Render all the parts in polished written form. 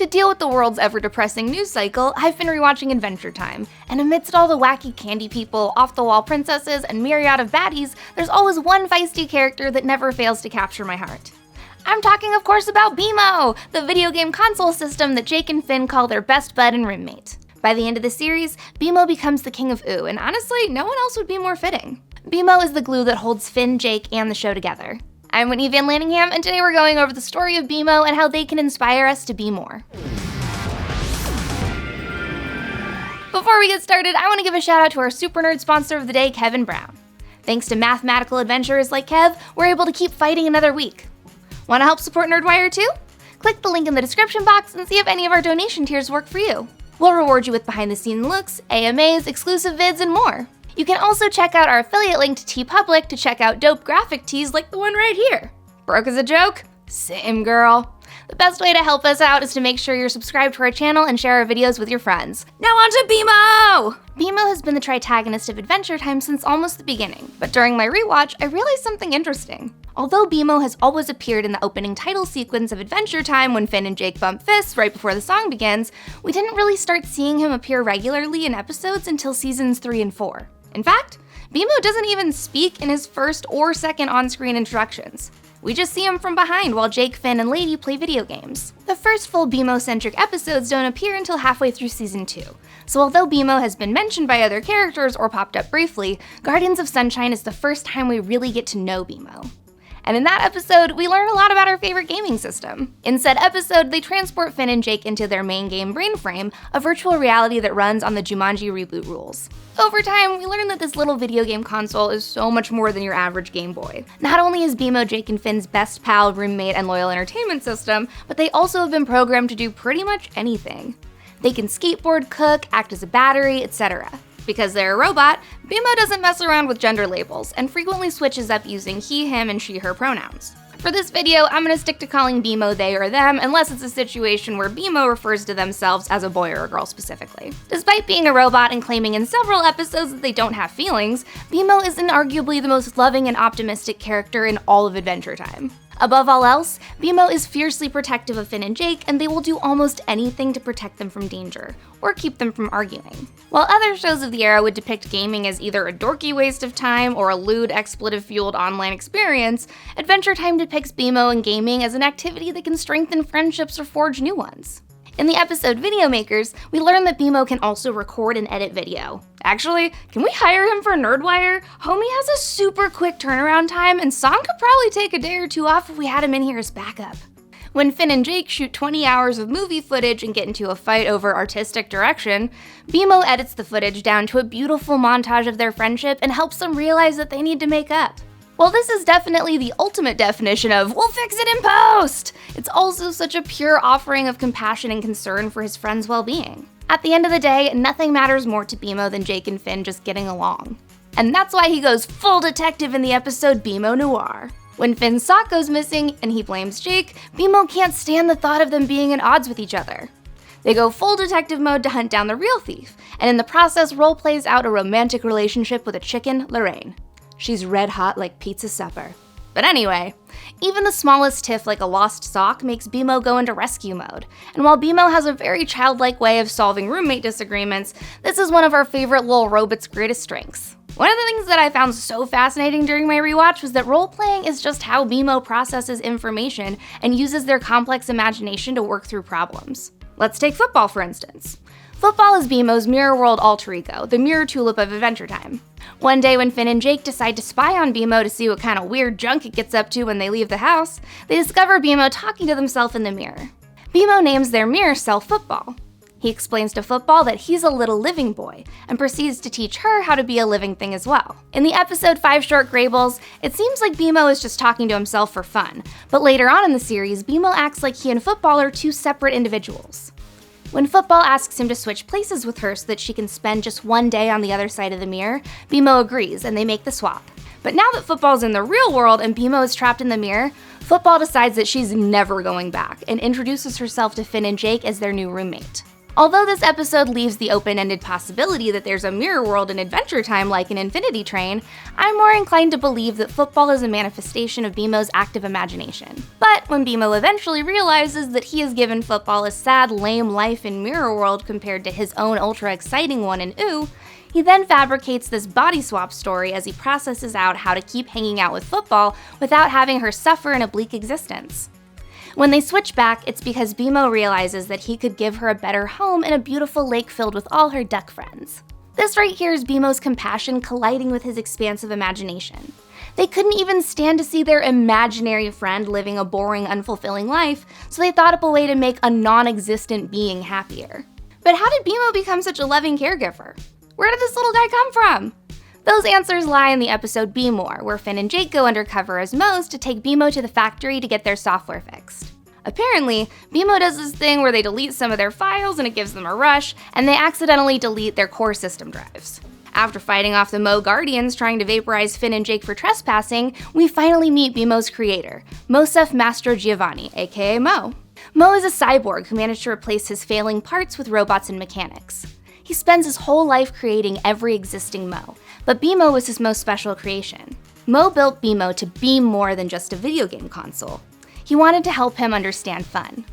To deal with the world's ever-depressing news cycle, I've been rewatching Adventure Time, and amidst all the wacky candy people, off-the-wall princesses, and myriad of baddies, there's always one feisty character that never fails to capture my heart. I'm talking, of course, about BMO, the video game console system that Jake and Finn call their best bud and roommate. By the end of the series, BMO becomes the King of Ooo, and honestly, no one else would be more fitting. BMO is the glue that holds Finn, Jake, and the show together. I'm Whitney Van Laningham, and today we're going over the story of BMO and how they can inspire us to be more. Before we get started, I want to give a shout out to our super nerd sponsor of the day, Kevin Brown. Thanks to mathematical adventurers like Kev, we're able to keep fighting another week. Want to help support Nerdwire too? Click the link in the description box and see if any of our donation tiers work for you. We'll reward you with behind-the-scenes looks, AMAs, exclusive vids, and more. You can also check out our affiliate link to TeePublic to check out dope graphic tees like the one right here. Broke as a joke? Same, girl. The best way to help us out is to make sure you're subscribed to our channel and share our videos with your friends. Now on to BMO! BMO has been the tritagonist of Adventure Time since almost the beginning, but during my rewatch, I realized something interesting. Although BMO has always appeared in the opening title sequence of Adventure Time when Finn and Jake bump fists right before the song begins, we didn't really start seeing him appear regularly in episodes until seasons 3 and 4. In fact, BMO doesn't even speak in his first or second on-screen introductions. We just see him from behind while Jake, Finn, and Lady play video games. The first full BMO-centric episodes don't appear until halfway through season 2, so although BMO has been mentioned by other characters or popped up briefly, Guardians of Sunshine is the first time we really get to know BMO. And in that episode, we learn a lot about our favorite gaming system. In said episode, they transport Finn and Jake into their main game Brainframe, a virtual reality that runs on the Jumanji reboot rules. Over time, we learn that this little video game console is so much more than your average Game Boy. Not only is BMO Jake and Finn's best pal, roommate, and loyal entertainment system, but they also have been programmed to do pretty much anything. They can skateboard, cook, act as a battery, etc. Because they're a robot, BMO doesn't mess around with gender labels, and frequently switches up using he, him, and she, her pronouns. For this video, I'm gonna stick to calling BMO they or them, unless it's a situation where BMO refers to themselves as a boy or a girl specifically. Despite being a robot and claiming in several episodes that they don't have feelings, BMO is inarguably the most loving and optimistic character in all of Adventure Time. Above all else, BMO is fiercely protective of Finn and Jake, and they will do almost anything to protect them from danger, or keep them from arguing. While other shows of the era would depict gaming as either a dorky waste of time or a lewd, expletive-fueled online experience, Adventure Time depicts BMO and gaming as an activity that can strengthen friendships or forge new ones. In the episode Video Makers, we learn that BMO can also record and edit video. Actually, can we hire him for Nerdwire? Homie has a super quick turnaround time, and Song could probably take a day or two off if we had him in here as backup. When Finn and Jake shoot 20 hours of movie footage and get into a fight over artistic direction, BMO edits the footage down to a beautiful montage of their friendship and helps them realize that they need to make up. While this is definitely the ultimate definition of "we'll fix it in post," it's also such a pure offering of compassion and concern for his friend's well-being. At the end of the day, nothing matters more to BMO than Jake and Finn just getting along. And that's why he goes full detective in the episode BMO Noir. When Finn's sock goes missing and he blames Jake, BMO can't stand the thought of them being at odds with each other. They go full detective mode to hunt down the real thief, and in the process role-plays out a romantic relationship with a chicken, Lorraine. She's red hot like pizza supper. But anyway, even the smallest tiff like a lost sock makes BMO go into rescue mode. And while BMO has a very childlike way of solving roommate disagreements, this is one of our favorite little robot's greatest strengths. One of the things that I found so fascinating during my rewatch was that role-playing is just how BMO processes information and uses their complex imagination to work through problems. Let's take football, for instance. Football is BMO's mirror world alter ego, the mirror tulip of Adventure Time. One day when Finn and Jake decide to spy on BMO to see what kind of weird junk it gets up to when they leave the house, they discover BMO talking to themselves in the mirror. BMO names their mirror self Football. He explains to Football that he's a little living boy, and proceeds to teach her how to be a living thing as well. In the episode 5 Short Graybles, it seems like BMO is just talking to himself for fun, but later on in the series, BMO acts like he and Football are two separate individuals. When Football asks him to switch places with her so that she can spend just one day on the other side of the mirror, BMO agrees and they make the swap. But now that Football's in the real world and BMO is trapped in the mirror, Football decides that she's never going back and introduces herself to Finn and Jake as their new roommate. Although this episode leaves the open-ended possibility that there's a mirror world in Adventure Time like an Infinity Train, I'm more inclined to believe that football is a manifestation of BMO's active imagination. But when BMO eventually realizes that he has given football a sad, lame life in Mirror World compared to his own ultra-exciting one in Ooo, he then fabricates this body swap story as he processes out how to keep hanging out with football without having her suffer in a bleak existence. When they switch back, it's because BMO realizes that he could give her a better home in a beautiful lake filled with all her duck friends. This right here is BMO's compassion colliding with his expansive imagination. They couldn't even stand to see their imaginary friend living a boring, unfulfilling life, so they thought up a way to make a non-existent being happier. But how did BMO become such a loving caregiver? Where did this little guy come from? Those answers lie in the episode Be More, where Finn and Jake go undercover as Moes to take BMO to the factory to get their software fixed. Apparently, BMO does this thing where they delete some of their files and it gives them a rush, and they accidentally delete their core system drives. After fighting off the Mo Guardians trying to vaporize Finn and Jake for trespassing, we finally meet BMO's creator, Mosef Mastro Giovanni, aka Mo. Mo is a cyborg who managed to replace his failing parts with robots and mechanics. He spends his whole life creating every existing Mo, but BMO was his most special creation. Mo built BMO to be more than just a video game console. He wanted to help him understand fun.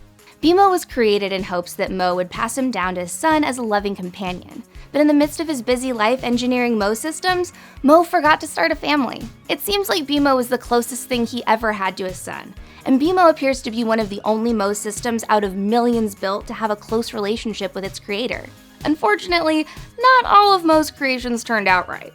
BMO was created in hopes that Mo would pass him down to his son as a loving companion, but in the midst of his busy life engineering Mo systems, Mo forgot to start a family. It seems like BMO was the closest thing he ever had to his son, and BMO appears to be one of the only Mo systems out of millions built to have a close relationship with its creator. Unfortunately, not all of Mo's creations turned out right.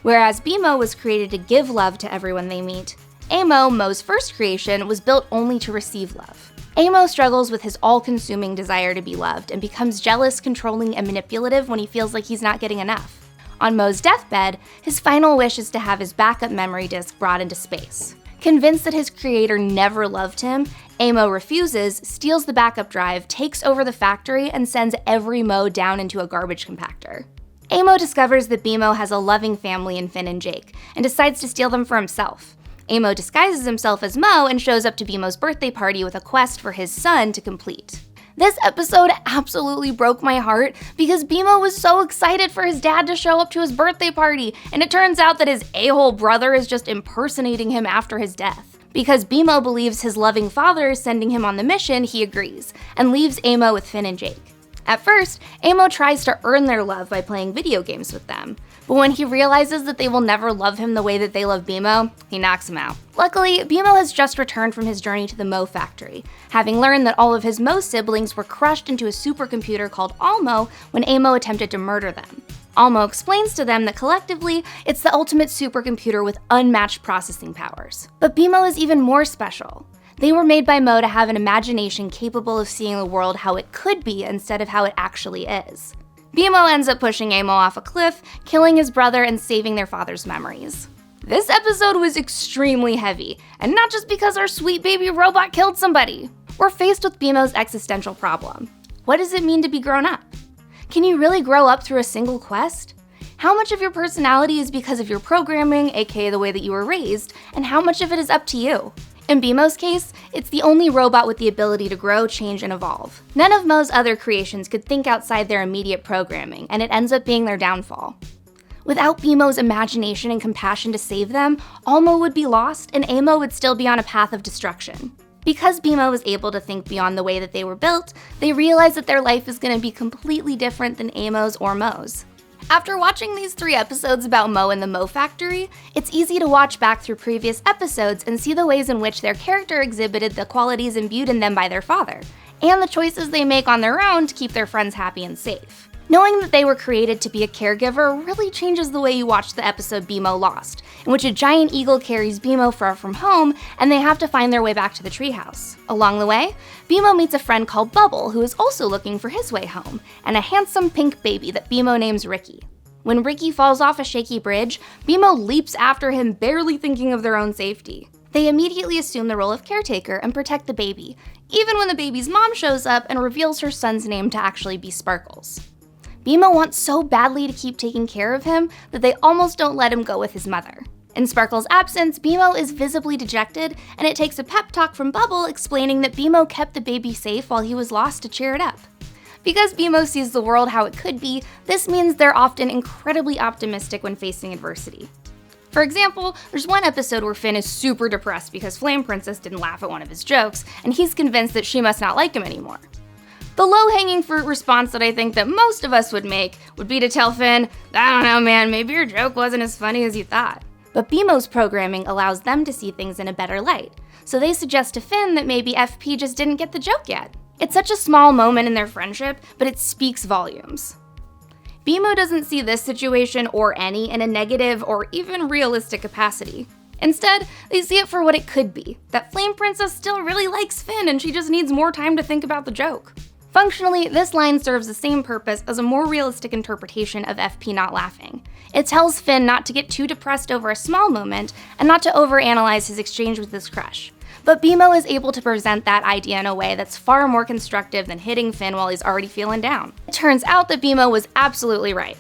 Whereas BMO was created to give love to everyone they meet, Amo, Mo's first creation, was built only to receive love. Amo struggles with his all-consuming desire to be loved and becomes jealous, controlling, and manipulative when he feels like he's not getting enough. On Mo's deathbed, his final wish is to have his backup memory disk brought into space. Convinced that his creator never loved him, Amo refuses, steals the backup drive, takes over the factory, and sends every Mo down into a garbage compactor. Amo discovers that BMO has a loving family in Finn and Jake, and decides to steal them for himself. Amo disguises himself as Mo and shows up to BMO's birthday party with a quest for his son to complete. This episode absolutely broke my heart because BMO was so excited for his dad to show up to his birthday party, and it turns out that his a-hole brother is just impersonating him after his death. Because BMO believes his loving father is sending him on the mission, he agrees, and leaves Amo with Finn and Jake. At first, Amo tries to earn their love by playing video games with them, but when he realizes that they will never love him the way that they love BMO, he knocks him out. Luckily, BMO has just returned from his journey to the Mo factory, having learned that all of his Mo siblings were crushed into a supercomputer called Almo when Amo attempted to murder them. Almo explains to them that collectively, it's the ultimate supercomputer with unmatched processing powers. But BMO is even more special. They were made by Mo to have an imagination capable of seeing the world how it could be instead of how it actually is. BMO ends up pushing Amo off a cliff, killing his brother, and saving their father's memories. This episode was extremely heavy, and not just because our sweet baby robot killed somebody. We're faced with BMO's existential problem. What does it mean to be grown up? Can you really grow up through a single quest? How much of your personality is because of your programming, aka the way that you were raised, and how much of it is up to you? In BMO's case, it's the only robot with the ability to grow, change, and evolve. None of Mo's other creations could think outside their immediate programming, and it ends up being their downfall. Without BMO's imagination and compassion to save them, Almo would be lost, and Amo would still be on a path of destruction. Because BMO was able to think beyond the way that they were built, they realized that their life is going to be completely different than Amo's or Mo's. After watching these 3 episodes about Mo and the Mo Factory, it's easy to watch back through previous episodes and see the ways in which their character exhibited the qualities imbued in them by their father, and the choices they make on their own to keep their friends happy and safe. Knowing that they were created to be a caregiver really changes the way you watch the episode BMO Lost, in which a giant eagle carries BMO far from home and they have to find their way back to the treehouse. Along the way, BMO meets a friend called Bubble who is also looking for his way home, and a handsome pink baby that BMO names Ricky. When Ricky falls off a shaky bridge, BMO leaps after him, barely thinking of their own safety. They immediately assume the role of caretaker and protect the baby, even when the baby's mom shows up and reveals her son's name to actually be Sparkles. BMO wants so badly to keep taking care of him that they almost don't let him go with his mother. In Sparkle's absence, BMO is visibly dejected, and it takes a pep talk from Bubble explaining that BMO kept the baby safe while he was lost to cheer it up. Because BMO sees the world how it could be, this means they're often incredibly optimistic when facing adversity. For example, there's one episode where Finn is super depressed because Flame Princess didn't laugh at one of his jokes, and he's convinced that she must not like him anymore. The low-hanging fruit response that I think that most of us would make would be to tell Finn, "I don't know, man, maybe your joke wasn't as funny as you thought." But BMO's programming allows them to see things in a better light, so they suggest to Finn that maybe FP just didn't get the joke yet. It's such a small moment in their friendship, but it speaks volumes. BMO doesn't see this situation or any in a negative or even realistic capacity. Instead, they see it for what it could be, that Flame Princess still really likes Finn and she just needs more time to think about the joke. Functionally, this line serves the same purpose as a more realistic interpretation of FP not laughing. It tells Finn not to get too depressed over a small moment and not to overanalyze his exchange with his crush. But BMO is able to present that idea in a way that's far more constructive than hitting Finn while he's already feeling down. It turns out that BMO was absolutely right.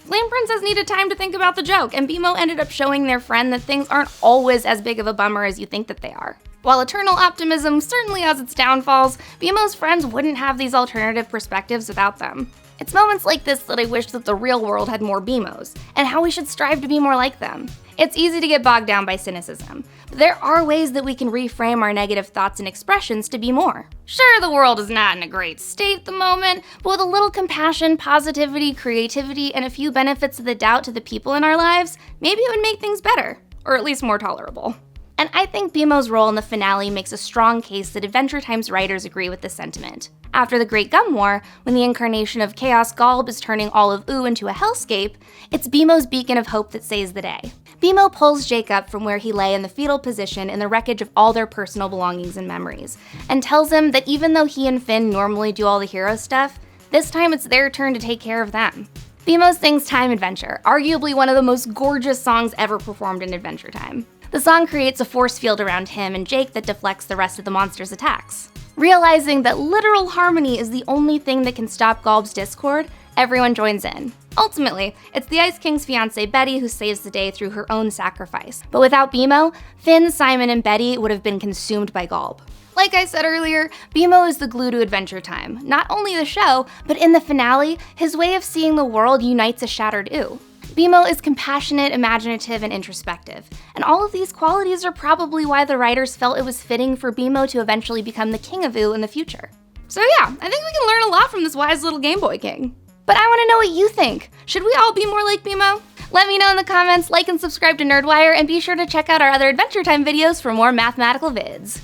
Flame Princess needed time to think about the joke, and BMO ended up showing their friend that things aren't always as big of a bummer as you think that they are. While eternal optimism certainly has its downfalls, BMO's friends wouldn't have these alternative perspectives without them. It's moments like this that I wish that the real world had more BMOs, and how we should strive to be more like them. It's easy to get bogged down by cynicism, but there are ways that we can reframe our negative thoughts and expressions to be more. Sure, the world is not in a great state at the moment, but with a little compassion, positivity, creativity, and a few benefits of the doubt to the people in our lives, maybe it would make things better, or at least more tolerable. And I think BMO's role in the finale makes a strong case that Adventure Time's writers agree with this sentiment. After the Great Gum War, when the incarnation of Chaos Golb is turning all of Ooo into a hellscape, it's BMO's beacon of hope that saves the day. BMO pulls Jake up from where he lay in the fetal position in the wreckage of all their personal belongings and memories, and tells him that even though he and Finn normally do all the hero stuff, this time it's their turn to take care of them. BMO sings Time Adventure, arguably one of the most gorgeous songs ever performed in Adventure Time. The song creates a force field around him and Jake that deflects the rest of the monster's attacks. Realizing that literal harmony is the only thing that can stop Golb's discord, everyone joins in. Ultimately, it's the Ice King's fiancée Betty who saves the day through her own sacrifice. But without BMO, Finn, Simon, and Betty would have been consumed by Golb. Like I said earlier, BMO is the glue to Adventure Time. Not only the show, but in the finale, his way of seeing the world unites a shattered Ooo. BMO is compassionate, imaginative, and introspective. And all of these qualities are probably why the writers felt it was fitting for BMO to eventually become the King of Ooo in the future. So yeah, I think we can learn a lot from this wise little Game Boy King. But I want to know what you think. Should we all be more like BMO? Let me know in the comments, like and subscribe to Nerdwire, and be sure to check out our other Adventure Time videos for more mathematical vids.